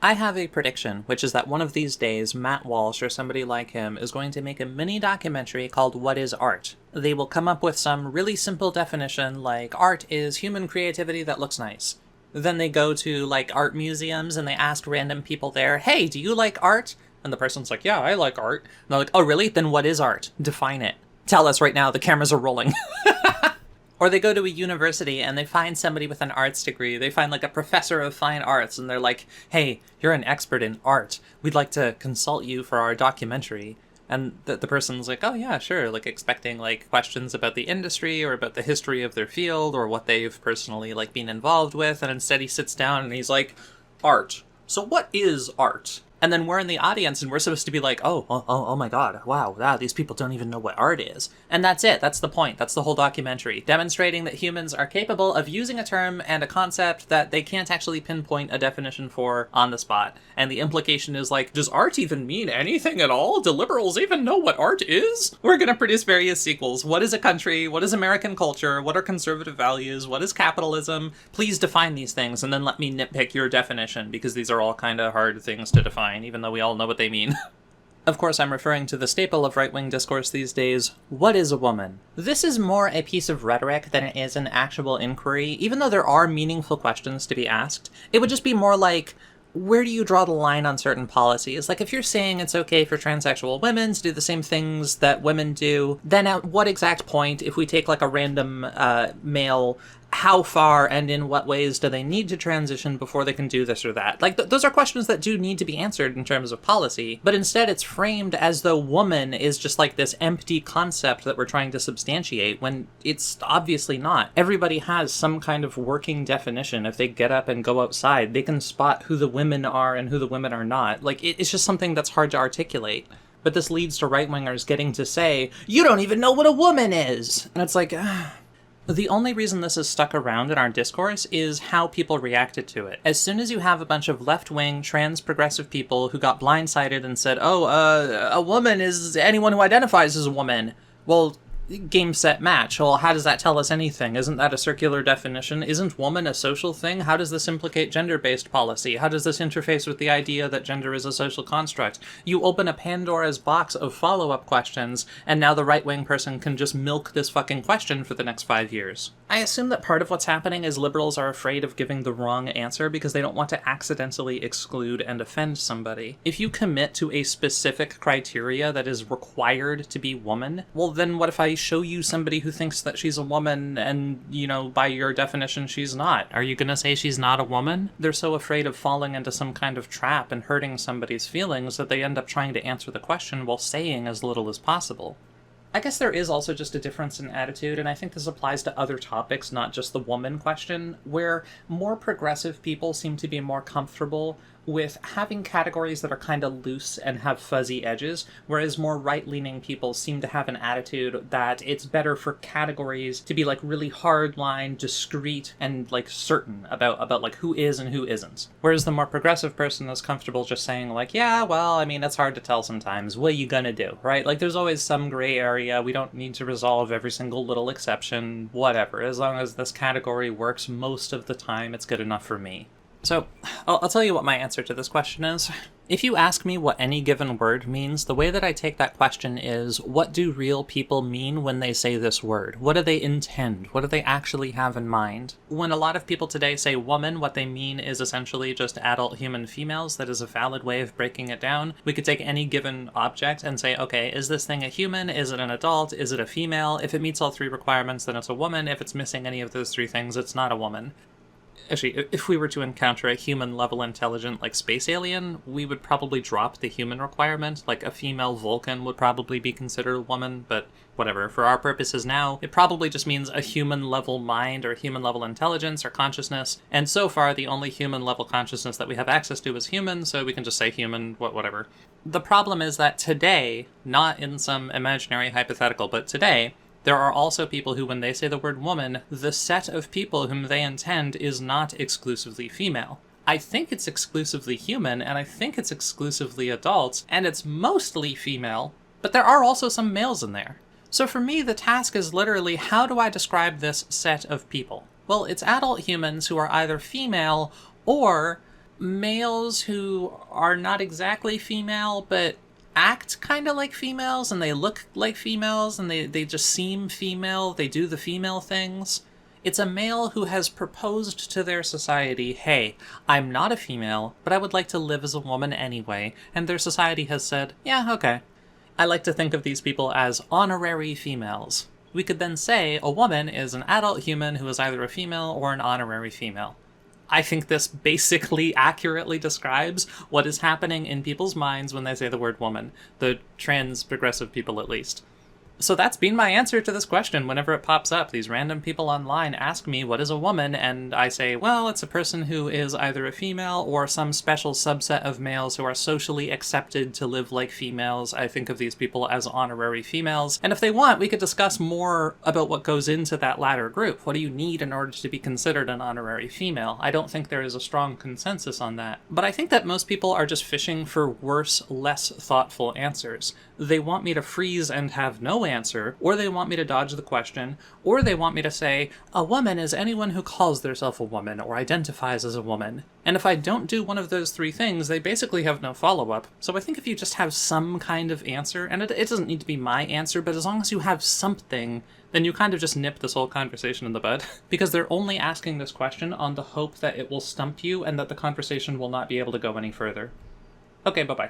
I have a prediction, which is that one of these days, Matt Walsh or somebody like him is going to make a mini documentary called What is Art? They will come up with some really simple definition like art is human creativity that looks nice. Then they go to like art museums and they ask random people there, hey, do you like art? And the person's like, yeah, I like art. And they're like, oh really? Then what is art? Define it. Tell us right now, the cameras are rolling. Or they go to a university and they find somebody with an arts degree. They find like a professor of fine arts and they're like, hey, you're an expert in art. We'd like to consult you for our documentary. And the person's like, oh yeah, sure, like expecting like questions about the industry or about the history of their field or what they've personally like been involved with. And instead he sits down and he's like, art. So what is art? And then we're in the audience and we're supposed to be like, oh my god, wow, these people don't even know what art is. And that's it. That's the point. That's the whole documentary. Demonstrating that humans are capable of using a term and a concept that they can't actually pinpoint a definition for on the spot. And the implication is like, does art even mean anything at all? Do liberals even know what art is? We're going to produce various sequels. What is a country? What is American culture? What are conservative values? What is capitalism? Please define these things and then let me nitpick your definition, because these are all kind of hard things to define, even though we all know what they mean. Of course, I'm referring to the staple of right-wing discourse these days, what is a woman? This is more a piece of rhetoric than it is an actual inquiry, even though there are meaningful questions to be asked. It would just be more like, where do you draw the line on certain policies? Like, if you're saying it's okay for transsexual women to do the same things that women do, then at what exact point, if we take like a random male, how far and in what ways do they need to transition before they can do this or that? Like, those are questions that do need to be answered in terms of policy, but instead it's framed as though woman is just like this empty concept that we're trying to substantiate, when it's obviously not. Everybody has some kind of working definition. If they get up and go outside, they can spot who the women are and who the women are not. Like, it's just something that's hard to articulate. But this leads to right-wingers getting to say, you don't even know what a woman is! And it's like, The only reason this is stuck around in our discourse is how people reacted to it. As soon as you have a bunch of left-wing, trans-progressive people who got blindsided and said, a woman is anyone who identifies as a woman. Well, game, set, match. Well, how does that tell us anything? Isn't that a circular definition? Isn't woman a social thing? How does this implicate gender-based policy? How does this interface with the idea that gender is a social construct? You open a Pandora's box of follow-up questions, and now the right-wing person can just milk this fucking question for the next 5 years. I assume that part of what's happening is liberals are afraid of giving the wrong answer because they don't want to accidentally exclude and offend somebody. If you commit to a specific criteria that is required to be woman, well then what if I show you somebody who thinks that she's a woman and, by your definition she's not? Are you gonna say she's not a woman? They're so afraid of falling into some kind of trap and hurting somebody's feelings that they end up trying to answer the question while saying as little as possible. I guess there is also just a difference in attitude, and I think this applies to other topics, not just the woman question, where more progressive people seem to be more comfortable with having categories that are kind of loose and have fuzzy edges, whereas more right-leaning people seem to have an attitude that it's better for categories to be like really hard-line, discrete, and like certain about like who is and who isn't. Whereas the more progressive person is comfortable just saying like, yeah, well, I mean, it's hard to tell sometimes. What are you gonna do, right? Like, there's always some gray area. We don't need to resolve every single little exception, whatever. As long as this category works most of the time, it's good enough for me. So, I'll tell you what my answer to this question is. If you ask me what any given word means, the way that I take that question is, what do real people mean when they say this word? What do they intend? What do they actually have in mind? When a lot of people today say woman, what they mean is essentially just adult human females. That is a valid way of breaking it down. We could take any given object and say, okay, is this thing a human? Is it an adult? Is it a female? If it meets all three requirements, then it's a woman. If it's missing any of those three things, it's not a woman. Actually, if we were to encounter a human-level intelligent, like, space alien, we would probably drop the human requirement. Like, a female Vulcan would probably be considered a woman, but whatever. For our purposes now, it probably just means a human-level mind or human-level intelligence or consciousness, and so far the only human-level consciousness that we have access to is human, so we can just say human, whatever. The problem is that today, not in some imaginary hypothetical, but today, there are also people who, when they say the word woman, the set of people whom they intend is not exclusively female. I think it's exclusively human, and I think it's exclusively adult, and it's mostly female, but there are also some males in there. So for me, the task is literally, how do I describe this set of people? Well, it's adult humans who are either female or Males who are not exactly female, but act kind of like females, and they look like females, and they just seem female, they do the female things. It's a male who has proposed to their society, hey, I'm not a female, but I would like to live as a woman anyway, and their society has said, yeah, okay. I like to think of these people as honorary females. We could then say a woman is an adult human who is either a female or an honorary female. I think this basically accurately describes what is happening in people's minds when they say the word woman, the trans progressive people at least. So that's been my answer to this question whenever it pops up. These random people online ask me, what is a woman? And I say, well, it's a person who is either a female or some special subset of males who are socially accepted to live like females. I think of these people as honorary females. And if they want, we could discuss more about what goes into that latter group. What do you need in order to be considered an honorary female? I don't think there is a strong consensus on that. But I think that most people are just fishing for worse, less thoughtful answers. They want me to freeze and have no answer, or they want me to dodge the question, or they want me to say, a woman is anyone who calls themselves a woman or identifies as a woman. And if I don't do one of those three things, they basically have no follow-up. So I think if you just have some kind of answer, and it doesn't need to be my answer, but as long as you have something, then you kind of just nip this whole conversation in the bud. Because they're only asking this question on the hope that it will stump you and that the conversation will not be able to go any further. Okay, bye-bye.